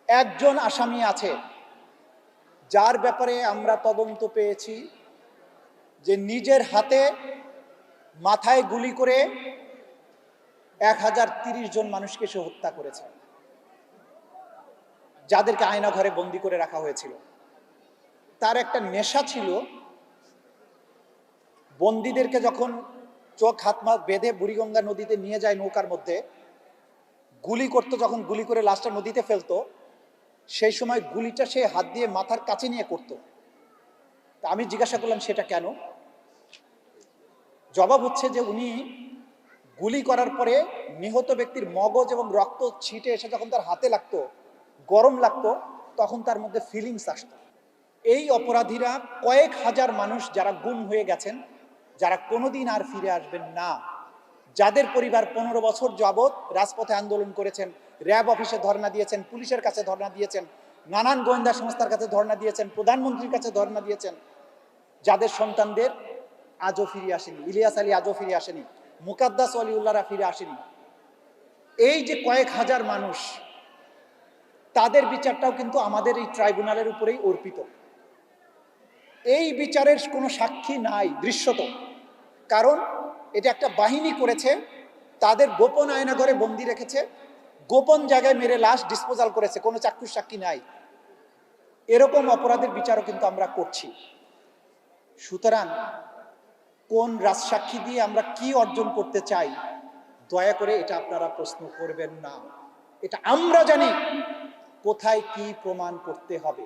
একজন আসামি আছে যার ব্যাপারে আমরা তদন্ত পেয়েছি যে নিজের হাতে মাথায় গুলি করে 1030 জন মানুষকে সে হত্যা করেছে, যাদেরকে আয়না ঘরে বন্দি করে রাখা হয়েছিল। তার একটা নেশা ছিল, বন্দীদেরকে যখন চোখ হাত পা বেঁধে বুড়িগঙ্গা নদীতে নিয়ে যায় নৌকার মধ্যে, গুলি করতো, যখন গুলি করে লাশটা নদীতে ফেলতো, সেই সময় গুলিটা সে হাত দিয়ে মাথার কাছে নিয়ে করত। তা আমি জিজ্ঞাসা করলাম সেটা কেন? জবাব হচ্ছে যে উনি গুলি করার পরে নিহত ব্যক্তির মগজ এবং রক্ত ছিটে এসে যখন তার হাতে লাগতো, গরম লাগতো, তখন তার মধ্যে ফিলিংস আসতো। এই অপরাধীরা কয়েক হাজার মানুষ যারা গুম হয়ে গেছেন, যারা কোনোদিন আর ফিরে আসবেন না, যাদের পরিবার 15 বছর যাবৎ রাজপথে আন্দোলন করেছেন, র্যাব অফিসে ধর্ণা দিয়েছেন, পুলিশের কাছে ধর্ণা দিয়েছেন, নানান গোয়েন্দা সংস্থার কাছে ধর্ণা দিয়েছেন, প্রধানমন্ত্রীর কাছে ধর্ণা দিয়েছেন, যাদের সন্তানদের আজও ফিরে আসেনি। ইলিয়াস আলী আজও ফিরে আসেনি, মুকাদ্দাস ওয়ালিউল্লাহরা ফিরে আসেনি। এই যে কয়েক হাজার মানুষ, তাদের বিচারটাও কিন্তু আমাদের এই ট্রাইব্যুনালের উপরেই অর্পিত। এই বিচারের কোনো সাক্ষী নাই দৃশ্যত, কারণ এটা একটা বাহিনী করেছে, তাদের গোপন আয়নাঘরে বন্দি রেখেছে, গোপন জায়গায় মেরে লাশ ডিসপোজাল করেছে, কোনো চাক্ষুষ সাক্ষী নাই। এরকম অপরাধের বিচারও কিন্তু আমরা করছি। সুতরাং কোন রাজসাক্ষী দিয়ে আমরা কি অর্জন করতে চাই, দয়া করে এটা আপনারা প্রশ্ন করবেন না। এটা আমরা জানি কোথায় কি প্রমাণ করতে হবে।